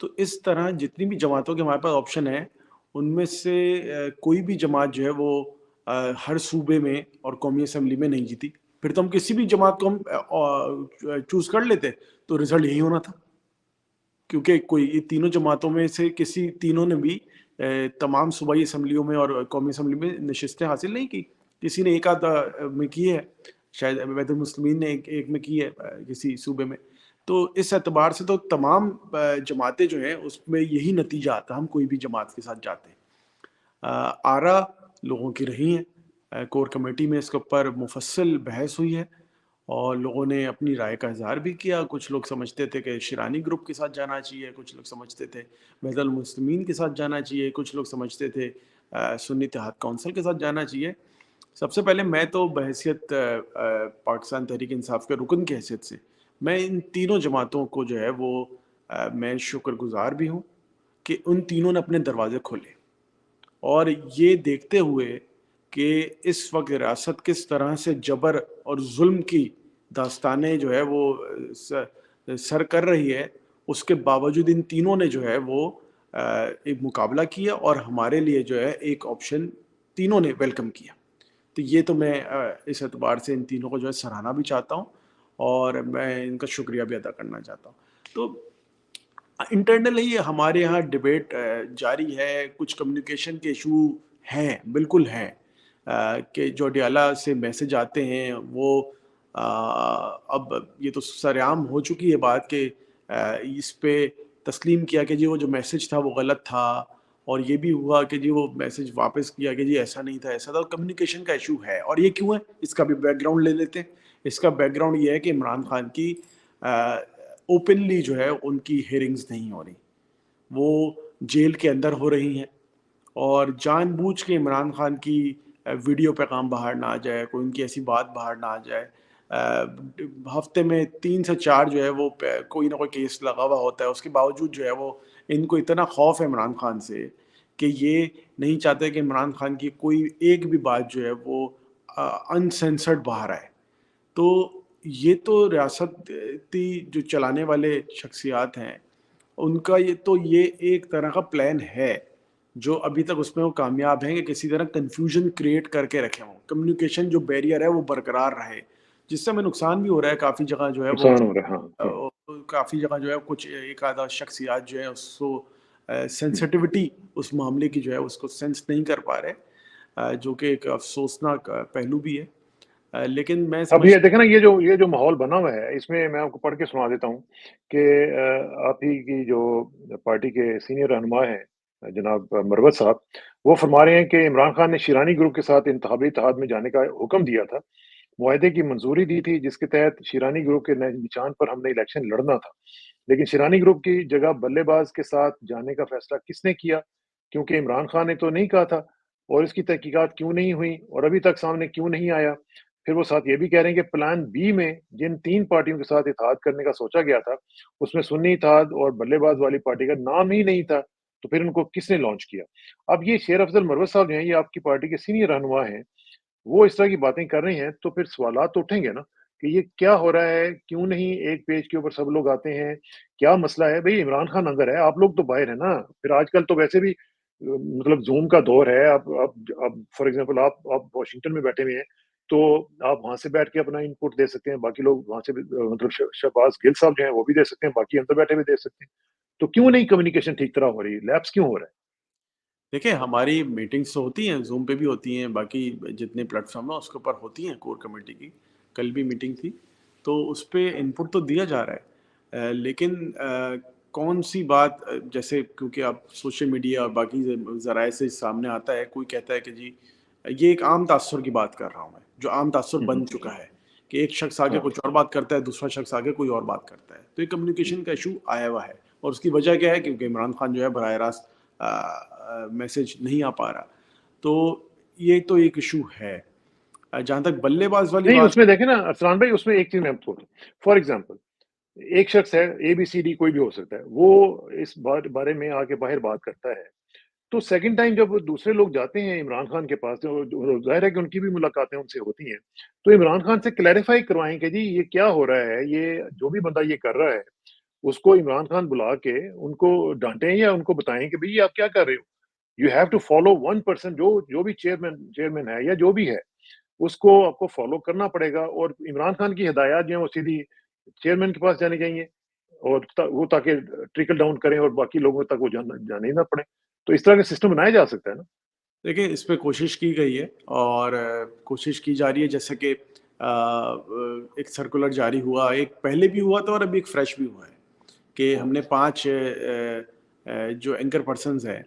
تو اس طرح جتنی بھی جماعتوں کے ہمارے پاس آپشن ہے، ان میں سے کوئی بھی جماعت جو ہے وہ ہر صوبے میں اور قومی اسمبلی میں نہیں جیتی. پھر تو ہم کسی بھی جماعت کو ہم چوز کر لیتے تو رزلٹ یہی ہونا تھا، کیونکہ کوئی یہ تینوں جماعتوں میں سے کسی تینوں نے بھی تمام صوبائی اسمبلیوں میں اور قومی اسمبلی میں نشستیں حاصل نہیں کی. کسی نے ایک آدھ میں کی ہے، شاید وحدت المسلمین نے ایک میں کی ہے کسی صوبے میں. تو اس اعتبار سے تو تمام جماعتیں جو ہیں اس میں یہی نتیجہ آتا، ہم کوئی بھی جماعت کے ساتھ جاتے ہیں. آرا لوگوں کی رہی ہیں، کور کمیٹی میں اس کے اوپر مفصل بحث ہوئی ہے اور لوگوں نے اپنی رائے کا اظہار بھی کیا. کچھ لوگ سمجھتے تھے کہ شیرانی گروپ کے ساتھ جانا چاہیے، کچھ لوگ سمجھتے تھے وحدت المسلمین کے ساتھ جانا چاہیے، کچھ لوگ سمجھتے تھے سنی اتحاد کونسل کے ساتھ جانا چاہیے. سب سے پہلے میں تو بحیثیت پاکستان تحریک انصاف کے رکن کی حیثیت سے میں ان تینوں جماعتوں کو جو ہے وہ میں شکر گزار بھی ہوں کہ ان تینوں نے اپنے دروازے کھولے، اور یہ دیکھتے ہوئے کہ اس وقت ریاست کس طرح سے جبر اور ظلم کی داستانیں جو ہے وہ سر کر رہی ہے، اس کے باوجود ان تینوں نے جو ہے وہ ایک مقابلہ کیا اور ہمارے لیے جو ہے ایک آپشن تینوں نے ویلکم کیا. تو یہ تو میں اس اعتبار سے ان تینوں کو جو ہے سراہنا بھی چاہتا ہوں اور میں ان کا شکریہ بھی ادا کرنا چاہتا ہوں. تو انٹرنلی ہمارے یہاں ڈبیٹ جاری ہے، کچھ کمیونیکیشن کے ایشو ہیں، بالکل ہیں، کہ جو ڈیالہ سے میسج آتے ہیں وہ اب یہ تو سرعام ہو چکی ہے بات کہ اس پہ تسلیم کیا کہ جی وہ جو میسج تھا وہ غلط تھا، اور یہ بھی ہوا کہ جی وہ میسج واپس کیا کہ جی ایسا نہیں تھا ایسا تھا. کمیونیکیشن کا ایشو ہے، اور یہ کیوں ہے اس کا بھی بیک گراؤنڈ لے لیتے ہیں. اس کا بیک گراؤنڈ یہ ہے کہ عمران خان کی اوپنلی جو ہے ان کی ہیئرنگز نہیں ہو رہی، وہ جیل کے اندر ہو رہی ہیں، اور جان بوجھ کے عمران خان کی ویڈیو پیغام باہر نہ آ جائے، کوئی ان کی ایسی بات باہر نہ آ جائے. ہفتے میں 3 سے 4 جو ہے وہ کوئی نہ کوئی کیس لگا ہوا ہوتا ہے، اس کے باوجود جو ہے وہ ان کو اتنا خوف ہے عمران خان سے کہ یہ نہیں چاہتے کہ عمران خان کی کوئی ایک بھی بات جو ہے وہ انسینسرڈ باہر آئے. تو یہ تو ریاستی جو چلانے والے شخصیات ہیں ان کا یہ ایک طرح کا پلان ہے جو ابھی تک اس میں وہ کامیاب ہیں کہ کسی طرح کنفیوژن کریٹ کر کے رکھیں. وہ کمیونیکیشن جو بیریئر ہے وہ برقرار رہے، جس سے ہمیں نقصان بھی ہو رہا ہے. کافی جگہ جو ہے وہ نقصان ہو رہا ہے. ہاں کافی جگہ جو ہے کچھ ایک آدھا شخصیات جو ہے اس کو سینسٹیوٹی اس معاملے کی جو ہے اس کو سینس نہیں کر پا رہے، جو کہ ایک افسوسناک پہلو بھی ہے. لیکن میں اب یہ سمجھ دیکھیں نا، یہ جو ماحول بنا ہوا ہے، اس میں آپ کو پڑھ کے سنا دیتا ہوں کہ آپ ہی کی جو پارٹی کے سینئر رہنما ہیں جناب مروت صاحب، وہ فرما رہے ہیں کہ عمران خان نے شیرانی گروپ کے ساتھ انتخابی اتحاد میں جانے کا حکم دیا تھا، معاہدے کی منظوری دی تھی جس کے تحت شیرانی گروپ کے نشان پر ہم نے الیکشن لڑنا تھا، لیکن شیرانی گروپ کی جگہ بلے باز کے ساتھ جانے کا فیصلہ کس نے کیا؟ کیونکہ عمران خان نے تو نہیں کہا تھا، اور اس کی تحقیقات کیوں نہیں ہوئی اور ابھی تک سامنے کیوں نہیں آیا؟ پھر وہ ساتھ یہ بھی کہہ رہے ہیں کہ پلان بی میں جن 3 پارٹیوں کے ساتھ اتحاد کرنے کا سوچا گیا تھا اس میں سنی اتحاد اور بلے باز والی پارٹی کا نام ہی نہیں تھا، تو پھر ان کو کس نے لانچ کیا؟ اب یہ شیر افضل مروت صاحب جو ہیں، یہ آپ کی پارٹی کے سینئر رہنما ہیں، وہ اس طرح کی باتیں کر رہے ہیں تو پھر سوالات تو اٹھیں گے نا کہ یہ کیا ہو رہا ہے، کیوں نہیں ایک پیج کے اوپر سب لوگ آتے ہیں، کیا مسئلہ ہے؟ بھئی عمران خان اندر ہے، آپ لوگ تو باہر ہیں نا. پھر آج کل تو ویسے بھی مطلب زوم کا دور ہے. آپ فار ایگزامپل آپ واشنگٹن میں بیٹھے ہوئے ہیں تو آپ وہاں سے بیٹھ کے اپنا ان پٹ دے سکتے ہیں، باقی لوگ وہاں سے بھی مطلب شہباز گل صاحب جو ہیں وہ بھی دے سکتے ہیں، باقی اندر بیٹھے بھی دے سکتے ہیں. تو کیوں نہیں کمیونیکیشن ٹھیک طرح ہو رہی ہے؟ لیپس کیوں ہو رہا ہے؟ دیکھیں ہماری میٹنگز تو ہوتی ہیں، زوم پہ بھی ہوتی ہیں، باقی جتنے پلیٹ فارم ہیں اس کے اوپر ہوتی ہیں کور کمیٹی کی. کل بھی میٹنگ تھی تو اس پہ ان پٹ تو دیا جا رہا ہے، لیکن کون سی بات جیسے کیونکہ آپ سوشل میڈیا اور باقی ذرائع سے سامنے آتا ہے، کوئی کہتا ہے کہ جی یہ ایک عام تاثر کی بات کر رہا ہوں میں، جو عام تاثر بن چکا ہے کہ ایک شخص آگے ہاں کچھ اور بات کرتا ہے، دوسرا شخص آگے کوئی اور بات کرتا ہے. تو یہ کمیونیکیشن کا ایشو آیا ہوا ہے، اور اس کی وجہ کیا ہے؟ کیونکہ عمران خان جو ہے براہ راست میسج نہیں آ پا رہا. تو یہ تو ایک ایشو ہے. جہاں تک بلے باز والی نہیں، بات، اس میں دیکھیں نا ارسلان بھائی، اس میں ایک چیز میں آپ کو فار ایگزامپل ایک شخص ہے ABCD کوئی بھی ہو سکتا ہے، وہ اس بارے میں آگے باہر بات کرتا ہے، تو سیکنڈ ٹائم جب دوسرے لوگ جاتے ہیں عمران خان کے پاس، ظاہر ہے کہ ان کی بھی ملاقاتیں ان سے ہوتی ہیں، تو عمران خان سے کلیریفائی کروائیں کہ جی یہ کیا ہو رہا ہے، یہ جو بھی بندہ یہ کر رہا ہے اس کو عمران خان بلا کے ان کو ڈانٹیں یا ان کو بتائیں کہ بھئی آپ کیا کر رہے ہو؟ یو ہیو ٹو فالو 1% جو بھی چیئرمین ہے یا جو بھی ہے، اس کو آپ کو فالو کرنا پڑے گا، اور عمران خان کی ہدایات جو ہیں وہ سیدھی چیئرمین کے پاس جانی چاہیے، اور وہ تاکہ ٹرکل ڈاؤن کریں اور باقی لوگوں تک وہ جانے ہی نہ پڑے. تو اس طرح کا سسٹم بنایا جا سکتا ہے نا. دیکھیں اس پہ کوشش کی گئی ہے اور کوشش کی جا رہی ہے، جیسے کہ ایک سرکولر جاری ہوا، ایک پہلے بھی ہوا تھا اور ابھی ایک فریش بھی ہوا ہے کہ ہم نے 5 جو اینکر پرسنز ہیں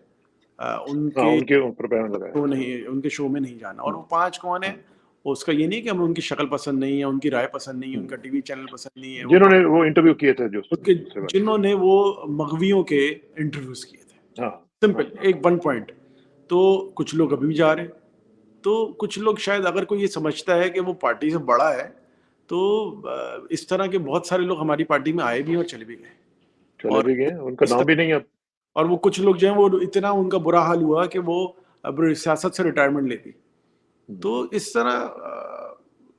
ان ہاں، کے ان کے اوپر بیان لگایا. شو نہیں، ان کے شو میں نہیں جانا. اور وہ 5 کون ہیں؟ ہاں. اس کا یہ نہیں کہ ہمیں ان کی شکل پسند نہیں ہے، ان کی رائے پسند نہیں ہے، ان کا ٹی وی چینل پسند نہیں ہے، جنہوں نے وہ انٹرویو کیے تھے جو ان کے سے بات. جنہوں نے وہ مغویوں کے انٹرویوز کیے تھے. ہاں. سمپل ایک 1 پوائنٹ. تو کچھ لوگ ابھی بھی جا رہے ہیں، تو کچھ لوگ شاید اگر کوئی یہ سمجھتا ہے کہ وہ پارٹی سے بڑا ہے تو اس طرح کے بہت سارے لوگ ہماری پارٹی میں آئے بھی اور چلے بھی گئے. چلے اور بھی گئے، ان کا اس نام بھی طرح نہیں اب. اور وہ کچھ لوگ جو ہیں وہ اتنا ان کا برا حال ہوا کہ وہ اب سیاست سے ریٹائرمنٹ لیتی. تو اس طرح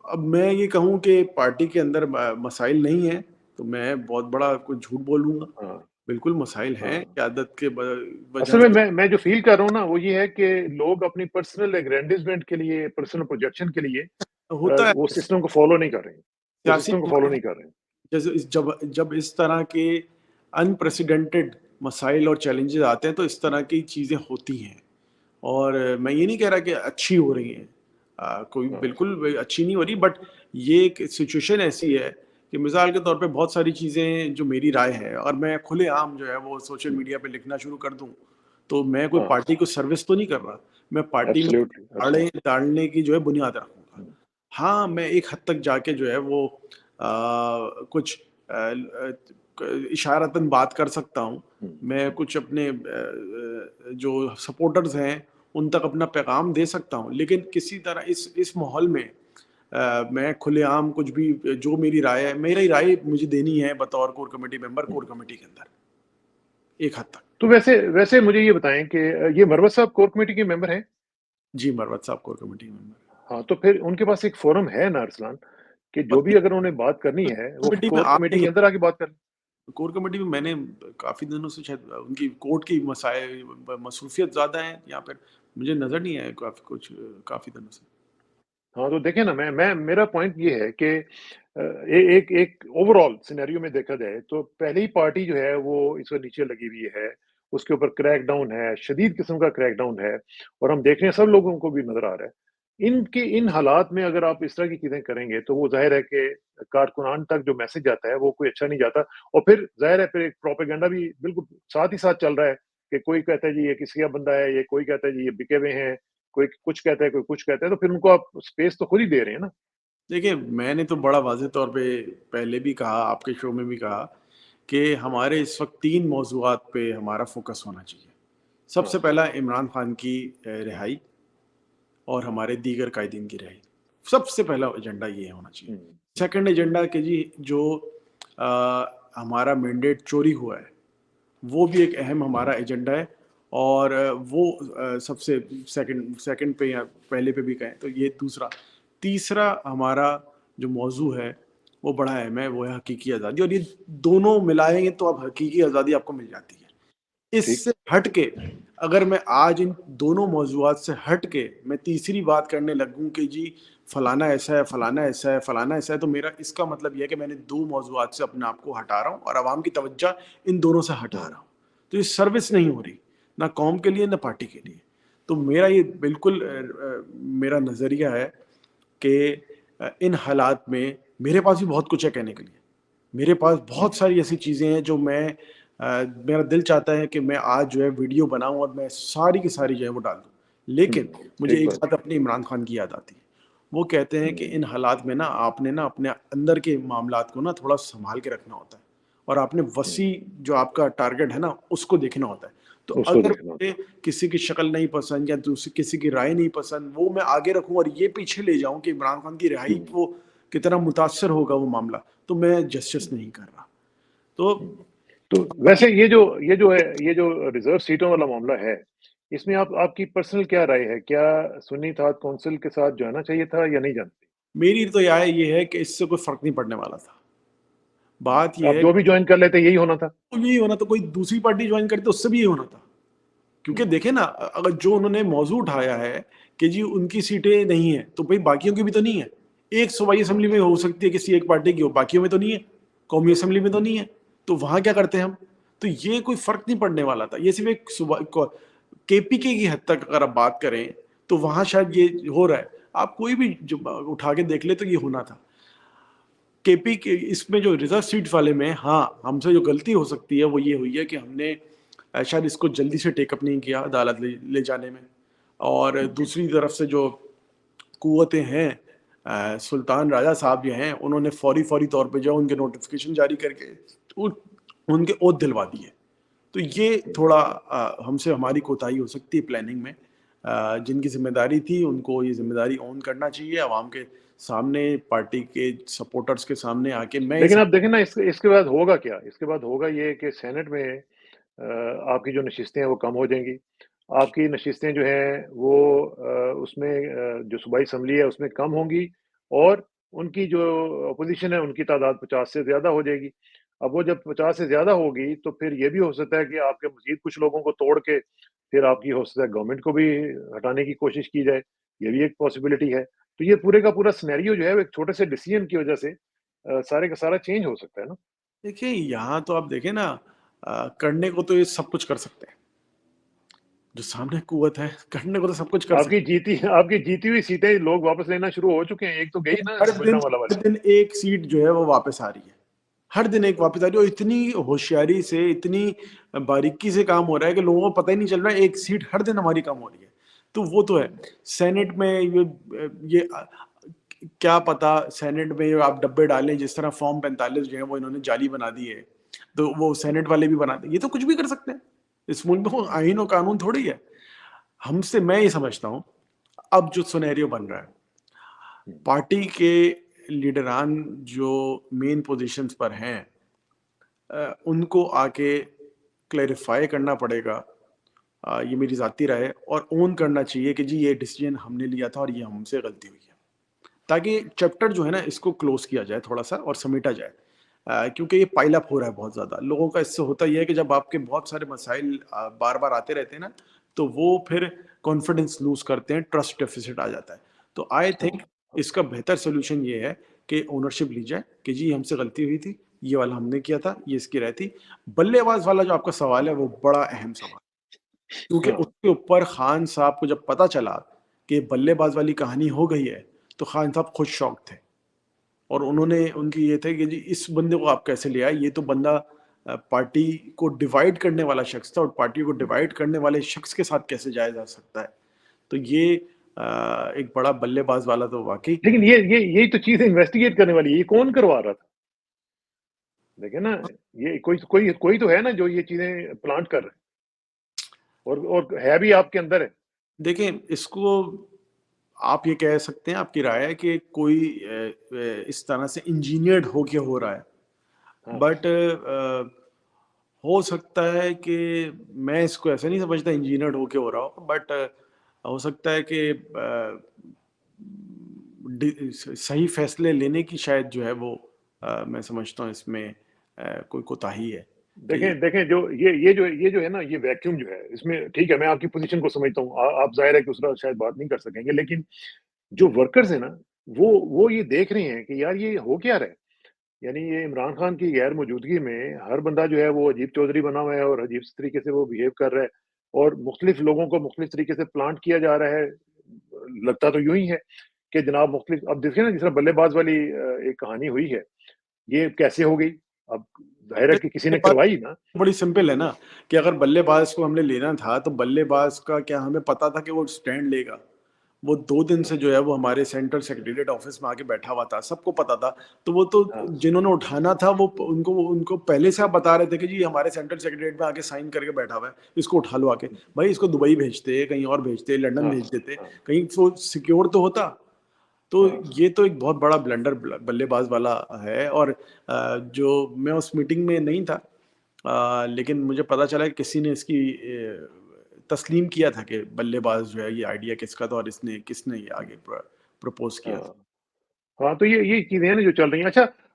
اب میں یہ کہوں کہ پارٹی کے اندر مسائل نہیں ہیں تو میں بہت بڑا کوئی جھوٹ بولوں گا. ہاں. بالکل مسائل ہیں، قیادت کے وجہ اصل سے میں جو فیل کر رہا ہوں نا وہ یہ ہے کہ لوگ اپنی پرسنل اگرینڈزمنٹ کے لیے، پرسنل پروجیکشن کے لیے ہوتا وہ ہے. سسٹم کو فالو نہیں کر رہے ہیں، وہ سیاسی سسٹم کو فالو نہیں کر رہے ہیں. جب اس طرح کے انپریسیڈنٹڈ مسائل اور چیلنجز آتے ہیں تو اس طرح کی چیزیں ہوتی ہیں. اور میں یہ نہیں کہہ رہا کہ اچھی ہو رہی ہیں، کوئی بالکل اچھی نہیں ہو رہی، بٹ یہ ایک سچویشن ایسی ہے کہ مثال کے طور پہ بہت ساری چیزیں جو میری رائے ہے اور میں کھلے عام جو ہے وہ سوشل میڈیا پہ لکھنا شروع کر دوں تو میں کوئی پارٹی کو سروس تو نہیں کر رہا، میں پارٹی میں ایبسلیوٹلی. ڈالنے کی جو ہے بنیاد رکھوں گا. ہاں میں ایک حد تک جا کے جو ہے وہ کچھ اشارتاً بات کر سکتا ہوں، میں کچھ اپنے جو سپورٹرز ہیں ان تک اپنا پیغام دے سکتا ہوں، لیکن کسی طرح اس ماحول میں میں کھلے عام کچھ بھی جو میری رائے ہے، میری رائے مجھے دینی ہے بطور کور کمیٹی ممبر، کور کمیٹی کے اندر ایک حد تک. تو ویسے مجھے یہ بتائیں کہ یہ مروت صاحب کور کمیٹی کے ممبر ہیں؟ جی مروت صاحب کور کمیٹی ممبر. ہاں، تو پھر ان کے پاس ایک فورم ہے نا ارسلان، کہ جو بھی اگر انہیں بات کرنی ہے وہ کمیٹی میں کور آپ کمیٹی نے کے اندر آ کے بات کریں. کور کمیٹی میں میں نے کافی دنوں سے شاید ان کی کورٹ کی مسائل مصروفیت زیادہ ہیں یا پھر مجھے نظر نہیں آیا کافی دنوں سے. ہاں تو دیکھیں نا، میرا پوائنٹ یہ ہے کہ ایک اوور آل سینیریو میں دیکھا جائے تو پہلی پارٹی جو ہے وہ اس وقت نیچے لگی ہوئی ہے، اس کے اوپر کریک ڈاؤن ہے، شدید قسم کا کریک ڈاؤن ہے، اور ہم دیکھ رہے ہیں سب لوگوں کو بھی نظر آ رہا ہے. ان حالات میں اگر آپ اس طرح کی چیزیں کریں گے تو وہ ظاہر ہے کہ کارکنان تک جو میسج جاتا ہے وہ کوئی اچھا نہیں جاتا. اور پھر ظاہر ہے پھر ایک پروپیگنڈا بھی بالکل ساتھ ہی ساتھ چل رہا ہے کہ کوئی کہتا ہے جی یہ کسی کا بندہ ہے، یہ کوئی کہتا ہے جی یہ بکے ہوئے ہیں، کوئی کچھ کہتا ہے کوئی کچھ کہتا ہے. تو پھر ان کو آپ اسپیس تو خود ہی دے رہے ہیں نا. دیکھیں میں نے تو بڑا واضح طور پہ پہلے بھی کہا، آپ کے شو میں بھی کہا کہ ہمارے اس وقت 3 موضوعات پہ ہمارا فوکس ہونا چاہیے. سب سے پہلا عمران خان کی رہائی اور ہمارے دیگر قائدین کی رہائی، سب سے پہلا ایجنڈا یہ ہونا چاہیے. سیکنڈ ایجنڈا کہ جی جو ہمارا مینڈیٹ چوری ہوا ہے وہ بھی ایک اہم ہمارا ایجنڈا ہے، اور وہ سب سے سیکنڈ پہ یا پہلے پہ بھی کہیں تو یہ دوسرا. تیسرا ہمارا جو موضوع ہے وہ بڑا اہم ہے، وہ ہے حقیقی آزادی، اور یہ دونوں ملائیں گے تو اب حقیقی آزادی آپ کو مل جاتی ہے. اس سے ہٹ کے اگر میں آج ان دونوں موضوعات سے ہٹ کے میں تیسری بات کرنے لگوں کہ جی فلانا ایسا ہے، فلانا ایسا ہے، فلانا ایسا ہے، تو میرا اس کا مطلب یہ ہے کہ میں نے 2 موضوعات سے اپنے آپ کو ہٹا رہا ہوں اور عوام کی توجہ ان دونوں سے ہٹا رہا ہوں. تو یہ سروس نہیں ہو رہی نہ قوم کے لیے نہ پارٹی کے لیے. تو میرا یہ بالکل میرا نظریہ ہے کہ ان حالات میں میرے پاس بھی بہت کچھ ہے کہنے کے لیے. میرے پاس بہت ساری ایسی چیزیں ہیں جو میرا دل چاہتا ہے کہ میں آج جو ہے ویڈیو بناؤں اور میں ساری کی ساری جو ہے وہ ڈال دوں. لیکن مجھے ایک بات اپنے عمران خان کی یاد آتی ہے. وہ کہتے ہیں کہ ان حالات میں نا آپ نے نا اپنے اندر کے معاملات کو نا تھوڑا سنبھال کے رکھنا ہوتا ہے، اور آپ نے وسیع جو آپ کا ٹارگٹ ہے نا اس کو دیکھنا ہوتا ہے. تو اگر مجھے کسی کی شکل نہیں پسند یا کسی کی رائے نہیں پسند وہ میں آگے رکھوں اور یہ پیچھے لے جاؤں کہ عمران خان کی رہائی کو کتنا متاثر ہوگا وہ معاملہ، تو میں جسٹس نہیں کر رہا. تو ویسے یہ جو ریزرو سیٹوں والا معاملہ ہے، اس میں آپ کی پرسنل کیا رائے ہے؟ کیا سنی اتحاد کونسل کے ساتھ جانا چاہیے تھا یا نہیں جانا چاہیے؟ میری تو یہ ہے کہ اس سے کوئی فرق نہیں پڑنے والا تھا. بات یہ آپ ہے جو بھی جوائن کر لیتے یہی ہونا تھا. تو یہی ہونا تھا, کوئی دوسری پارٹی جوائن کرتے اس سے بھی یہی ہونا تھا. کیونکہ دیکھیں نا, اگر جو انہوں نے موضوع اٹھایا ہے کہ جی ان کی سیٹیں نہیں ہیں, تو بھائی باقیوں کی بھی تو نہیں ہے. ایک صوبائی اسمبلی میں ہو سکتی ہے کسی ایک پارٹی کی ہو, باقیوں میں تو نہیں ہے, قومی اسمبلی میں تو نہیں ہے, تو وہاں کیا کرتے ہیں ہم؟ تو یہ کوئی فرق نہیں پڑنے والا تھا. یہ صرف ایک کے پی کے کی حد تک اگر آپ بات کریں تو وہاں شاید یہ ہو رہا ہے. آپ کوئی بھی جو اٹھا کے دیکھ لے تو یہ ہونا تھا. کے پی کے اس میں جو ریزرو سیٹ والے میں, ہاں ہم سے جو غلطی ہو سکتی ہے وہ یہ ہوئی ہے کہ ہم نے شاید اس کو جلدی سے ٹیک اپ نہیں کیا عدالت لے جانے میں. اور دوسری طرف سے جو قوتیں ہیں, سلطان راجہ صاحب جو ہیں, انہوں نے فوری طور پہ جو ان کے نوٹیفیکیشن جاری کر کے ان کے اوتھ دلوا دیے. تو یہ تھوڑا ہم سے ہماری کوتاہی ہو سکتی ہے پلاننگ میں. جن کی ذمہ داری تھی ان کو یہ ذمہ داری اون کرنا چاہیے عوام کے سامنے, پارٹی کے سپورٹرز کے سامنے آ کے. میں لیکن آپ دیکھیں نا اس کے بعد ہوگا کیا؟ اس کے بعد ہوگا یہ کہ سینٹ میں آپ کی جو نشستیں ہیں وہ کم ہو جائیں گی. آپ کی نشستیں جو ہیں وہ اس میں جو صوبائی اسمبلی ہے اس میں کم ہوں گی, اور ان کی جو اپوزیشن ہے ان کی تعداد 50 سے زیادہ ہو جائے گی. اب وہ جب 50 سے زیادہ ہوگی تو پھر یہ بھی ہو سکتا ہے کہ آپ کے مزید کچھ لوگوں کو توڑ کے پھر آپ کی ہو سکتا ہے گورنمنٹ کو بھی ہٹانے کی کوشش کی جائے. یہ بھی ایک پاسبلٹی ہے. تو یہ پورے کا پورا سینیریو جو ہے وہ ایک چھوٹے سے ڈیسیژن کی وجہ سے سارے کا سارا چینج ہو سکتا ہے نا. دیکھیں یہاں تو آپ دیکھیں نا, کرنے کو تو یہ سب کچھ کر سکتے ہیں, جو سامنے قوت ہے کرنے کو تو سب کچھ کر آپ سکتے کی جیتی ہوئی سیٹیں لوگ واپس لینا شروع ہو چکے ہیں. ایک تو گئی ہیں. نا ہر گوجرانوالہ والی. دن ایک سیٹ جو ہے وہ واپس آ رہی ہے, ہر دن ایک واپس آ رہی ہے, اور اتنی ہوشیاری سے اتنی باریکی سے کام ہو رہا ہے کہ لوگوں کو پتہ ہی نہیں چل رہا ہے, ایک سیٹ ہر دن ہماری کم ہو رہی ہے. تو وہ تو ہے. سینٹ میں یہ کیا پتا, سینٹ میں آپ ڈبے ڈالیں جس طرح فارم 45 جو ہے وہ انہوں نے جعلی بنا دی ہے, تو وہ سینٹ والے بھی بناتے ہیں. یہ تو کچھ بھی کر سکتے ہیں, اس ملک میں آئین و قانون تھوڑی ہے. ہم سے میں یہ سمجھتا ہوں اب جو سنیریو بن رہا ہے, پارٹی کے لیڈران جو مین پوزیشنز پر ہیں ان کو آ کے کلیریفائی کرنا پڑے گا. یہ میری ذاتی رائے ہے, اور اون کرنا چاہیے کہ جی یہ ڈیسیجن ہم نے لیا تھا اور یہ ہم سے غلطی ہوئی ہے, تاکہ چیپٹر جو ہے نا اس کو کلوز کیا جائے تھوڑا سا اور سمیٹا جائے. کیونکہ یہ پائل اپ ہو رہا ہے بہت زیادہ. لوگوں کا اس سے ہوتا یہ ہے کہ جب آپ کے بہت سارے مسائل بار بار آتے رہتے ہیں نا, تو وہ پھر کانفیڈنس لوز کرتے ہیں, ٹرسٹ ڈیفیسٹ آ جاتا ہے. تو آئی تھنک اس کا بہتر سولوشن یہ ہے کہ اونرشپ لی جائے کہ جی ہم سے غلطی ہوئی تھی, یہ والا ہم نے کیا تھا, یہ اس کی رہتی. بلے باز والا جو آپ کا سوال ہے وہ بڑا اہم سوال, کیونکہ اس کے اوپر خان صاحب کو جب پتا چلا کہ بلے باز والی کہانی ہو گئی ہے تو خان صاحب خود شوق تھے, اور انہوں نے ان کی یہ تھے کہ جی اس بندے کو آپ کیسے لے آئے, یہ تو بندہ پارٹی کو ڈیوائڈ کرنے والا شخص تھا, اور پارٹی کو ڈیوائڈ کرنے والے شخص کے ساتھ کیسے جایا جا سکتا ہے. تو یہ ایک بڑا بلے باز والا تو واقعی. لیکن یہی تو چیز انویسٹیگیٹ کرنے والی ہے. یہ کون کروا رہا تھا؟ دیکھیں نا, یہ کوئی تو ہے نا جو یہ چیزیں پلانٹ کر رہے ہیں, اور ہے بھی آپ کے اندر ہے. دیکھیں اس کو آپ یہ کہہ سکتے ہیں, آپ کی رائے ہے کہ کوئی اس طرح سے انجینئرڈ ہو کے ہو رہا ہے, بٹ ہو سکتا ہے کہ میں اس کو ایسا نہیں سمجھتا انجینئرڈ ہو کے ہو رہا ہو, بٹ ہو سکتا ہے کہ صحیح فیصلے لینے کی شاید جو ہے وہ میں سمجھتا ہوں اس میں کوئی کوتاہی ہے. دیکھیں جو یہ جو ہے نا, یہ ویکیوم جو ہے اس میں, ٹھیک ہے میں آپ کی پوزیشن کو سمجھتا ہوں, آپ ظاہر ہے کہ اس طرح شاید بات نہیں کر سکیں گے, لیکن جو ورکرز ہیں نا وہ یہ دیکھ رہے ہیں کہ یار یہ ہو کیا رہا ہے. یعنی یہ عمران خان کی غیر موجودگی میں ہر بندہ جو ہے وہ عجیب چودھری بنا ہوا ہے, اور عجیب طریقے سے وہ بہیو کر رہا ہے, اور مختلف لوگوں کو مختلف طریقے سے پلانٹ کیا جا رہا ہے. لگتا تو یوں ہی ہے کہ جناب مختلف, اب دیکھیں نا جس طرح بلے باز والی ایک کہانی ہوئی ہے, یہ کیسے ہو گئی؟ اب ظاہر ہے کہ کسی نے کروائی نا. بڑی سمپل ہے نا, کہ اگر بلے باز کو ہم نے لینا تھا تو بلے باز کا کیا ہمیں پتا تھا کہ وہ سٹینڈ لے گا؟ وہ 2 دن سے جو ہے وہ ہمارے سینٹرل سیکریٹریٹ آفس میں آ کے بیٹھا ہوا تھا, سب کو پتا تھا. تو وہ تو جنہوں نے اٹھانا تھا وہ ان کو پہلے سے آپ بتا رہے تھے کہ جی ہمارے سینٹرل سیکریٹریٹ میں آ کے سائن کر کے بیٹھا ہوا ہے, اس کو اٹھا لو آ کے. بھائی اس کو دبئی بھیجتے, کہیں اور بھیجتے, لنڈن بھیج دیتے, کہیں تو سیکیور تو ہوتا. تو یہ تو ایک بہت بڑا بلنڈر بلے باز والا ہے. اور جو میں اس میٹنگ میں نہیں تھا, لیکن مجھے پتا چلا کہ کسی نے اس کی تسلیم کیا تھا کہ بلے باز جو ہے یہ آئیڈیا کس کا تھا, اور کس نے یہ آگے پروپوز کیا تھا. ہاں تو یہ چیزیں ہیں نا جو چل رہی ہیں. اچھا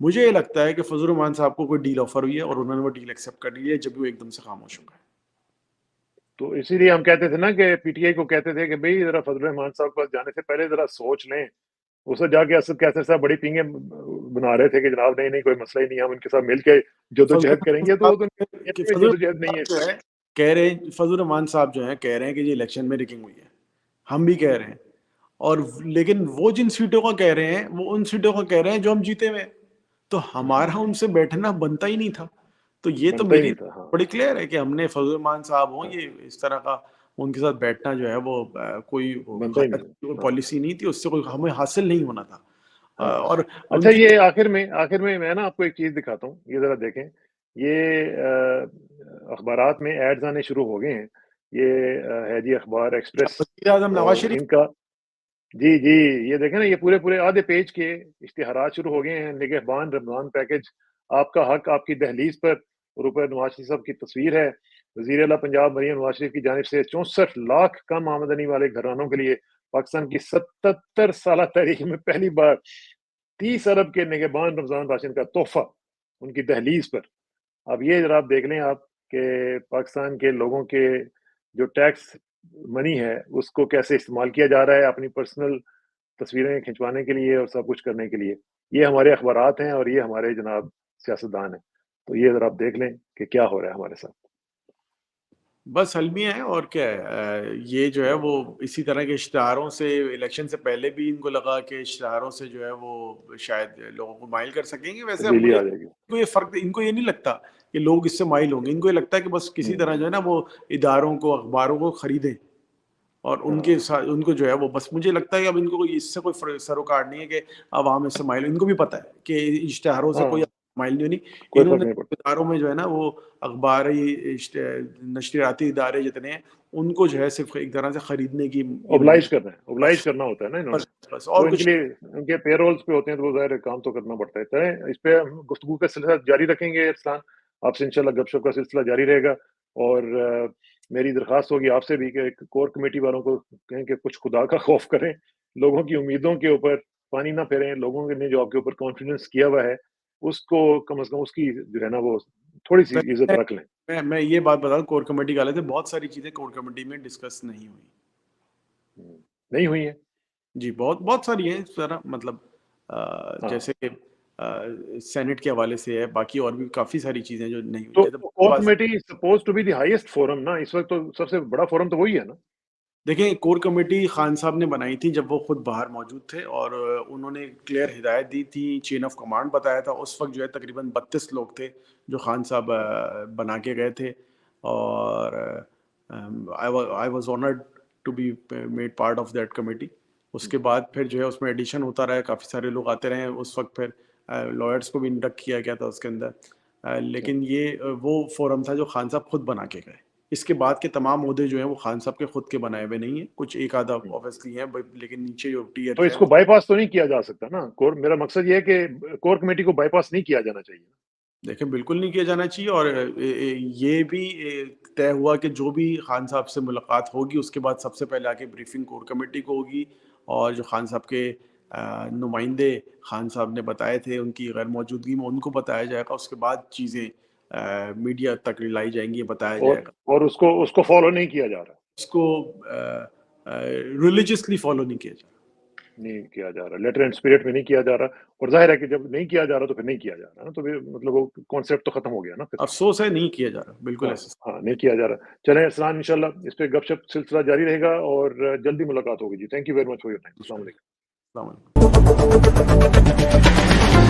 مجھے یہ لگتا ہے کہ فضل الرحمان صاحب کو کوئی ڈیل آفر ہوئی ہے اور انہوں نے وہ ڈیل ایکسیپٹ کر لی ہے جب وہ ایک دم سے خاموش ہو گئے. تو اسی لیے ہم کہتے تھے نا کہ پی ٹی آئی کو کہتے تھے کہ بھئی ذرا فضل الرحمان صاحب کو جانے سے پہلے ذرا سوچ لیں. اس وقت جا کے اسد کیسر صاحب بڑی پینگیں بنا رہے تھے کہ جناب نہیں کوئی مسئلہ ہی نہیں ہے, ہم ان کے ساتھ مل کے جدوجہد کریں گے. تو جدوجہد نہیں ہے. کہہ رہے ہیں فضل الرحمان صاحب جو ہیں کہہ رہے ہیں کہ یہ الیکشن میں ریگنگ ہوئی ہے, ہم بھی کہہ رہے ہیں, اور لیکن وہ جن سیٹوں کا کہہ رہے ہیں وہ ان سیٹوں کا کہہ رہے ہیں جو ہم جیتے ہوئے, تو ہمارا ان سے بیٹھنا بنتا ہی نہیں تھا. تو یہ تو میری بڑی کلیئر ہے کہ ہم نے فضل الرحمان صاحب ہوں, یہ اس طرح کا ان کے ساتھ بیٹھنا جو ہے وہ کوئی پالیسی نہیں تھی, اس سے کوئی ہمیں حاصل نہیں ہونا تھا. اور اچھا یہ آخر میں نا آپ کو ایک چیز دکھاتا ہوں, یہ ذرا دیکھیں, یہ اخبارات میں ایڈز آنے شروع ہو گئے ہیں. یہ ہے جی اخبار ایکسپریس, ان کا جی یہ دیکھیں نا, یہ پورے آدھے پیج کے اشتہارات شروع ہو گئے ہیں. نگہبان رمضان پیکج, آپ کا حق آپ کی دہلیز پر, اوپر نواز شریف صاحب کی تصویر ہے. وزیر اعلیٰ پنجاب مریم نواز شریف کی جانب سے 64 لاکھ کم آمدنی والے گھرانوں کے لیے پاکستان کی 77 سالہ تاریخ میں پہلی بار 30 ارب کے نگہبان رمضان راشن کا تحفہ ان کی دہلیز پر. اب یہ ذرا آپ دیکھ لیں آپ کہ پاکستان کے لوگوں کے جو ٹیکس منی ہے اس کو کیسے استعمال کیا جا رہا ہے اپنی پرسنل تصویریں کھنچوانے کے لیے اور سب کچھ کرنے کے لیے. یہ ہمارے اخبارات ہیں اور یہ ہمارے جناب سیاستدان ہیں. تو یہ ذرا آپ دیکھ لیں کہ کیا ہو رہا ہے ہمارے ساتھ. بس المیہ ہے اور کیا ہے. یہ جو ہے وہ اسی طرح کے اشتہاروں سے الیکشن سے پہلے بھی ان کو لگا کہ اشتہاروں سے جو ہے وہ شاید لوگوں کو مائل کر سکیں گے. ویسے کو یہ فرق, ان کو یہ نہیں لگتا کہ لوگ اس سے مائل ہوں گے, ان کو یہ لگتا ہے کہ بس کسی طرح جو ہے نا وہ اداروں کو اخباروں کو خریدیں اور ان کو جو ہے وہ, بس مجھے لگتا ہے کہ اب ان کو اس سے کوئی سروکار نہیں ہے کہ عوام اس سے مائل. ان کو بھی پتہ ہے کہ اشتہاروں سے کوئی مائل نہیں. انہوں نے اداروں میں جو ہے نا وہ اخباری نشریاتی ادارے جتنے ہیں ان کو جو ہے صرف ایک طرح سے خریدنے کی اوبلائج کرنا ہوتا ہے نا انہوں نے, اور کچھ ان کے پے رولز پہ ہوتے ہیں تو وہ ظاہر کام تو کرنا پڑتا ہے. اس پہ ہم گفتگو کا سلسلہ جاری رکھیں گے. ارسلان, آپ سے انشاءاللہ گپ شپ کا سلسلہ جاری رہے گا, اور میری درخواست ہوگی آپ سے بھی کہ کور کمیٹی والوں کو کہیں کہ کچھ خدا کا خوف کریں, لوگوں کی امیدوں کے اوپر پانی نہ پھیریں. لوگوں نے جو آپ کے اوپر کانفیڈنس کیا ہوا ہے اس کو کم از کم اس کی جو ہے نا وہ تھوڑی سی عزت رکھ لیں. میں یہ بات بتا دوں, کور کمیٹی کے حالت میں بہت ساری چیزیں کور کمیٹی میں ڈسکس نہیں ہوئی ہیں. جی بہت ساری ہیں سارا, مطلب جیسے کہ سینٹ کے حوالے سے ہے, باقی اور بھی کافی ساری چیزیں جو نہیں ہوئی. تو core committee suppose to be the highest forum نا, اس وقت تو سب سے بڑا فورم تو وہی ہے نا. دیکھیں کور کمیٹی خان صاحب نے بنائی تھی جب وہ خود باہر موجود تھے, اور انہوں نے کلیئر ہدایت دی تھی, چین آف کمانڈ بتایا تھا. اس وقت جو ہے تقریباً 32 لوگ تھے جو خان صاحب بنا کے گئے تھے, اور I was honoured to be made part of that committee. اس کے بعد پھر جو ہے اس میں ایڈیشن ہوتا رہا, کافی سارے لوگ آتے رہے. اس وقت پھر لائرس کو بھی انڈکٹ کیا گیا تھا اس کے اندر, لیکن یہ وہ فورم تھا جو خان صاحب خود بنا کے گئے. اس کے بعد کے تمام عہدے جو ہیں وہ خان صاحب کے خود کے بنائے ہوئے نہیں ہیں, کچھ ایک آدھا اوبویسلی ہیں, لیکن نیچے جو ٹیئر تو اس کو بائی پاس تو نہیں کیا جا سکتا نا. میرا مقصد یہ ہے کہ کور کمیٹی کو بائی پاس نہیں کیا جانا چاہیے. دیکھیں بالکل نہیں کیا جانا چاہیے, اور یہ بھی طے ہوا کہ جو بھی خان صاحب سے ملاقات ہوگی اس کے بعد سب سے پہلے آ کے بریفنگ کور کمیٹی کو ہوگی, اور جو خان صاحب کے نمائندے خان صاحب نے بتائے تھے ان کی غیر موجودگی میں ان کو بتایا جائے گا. اس کے بعد چیزیں میڈیا تک لائی جائیں گی, بتایا جائے گا. اور اس کو فالو نہیں کیا جا رہا, اس کو ریلیجسلی فالو نہیں کیا جا رہا, لیٹر اینڈ اسپرٹ میں نہیں کیا جا رہا. اور ظاہر ہے کہ جب نہیں کیا جا رہا تو پھر نہیں کیا جا رہا نا, تو مطلب وہ کانسیپٹ تو ختم ہو گیا نا. افسوس ہے نہیں کیا جا رہا, بالکل ایسا. ہاں نہیں کیا جا رہا. چلیں ارسلان, انشاءاللہ اس پہ گپ شپ سلسلہ جاری رہے گا اور جلدی ملاقات ہوگی. جی thank you very much for your time. السلام علیکم. السلام علیکم.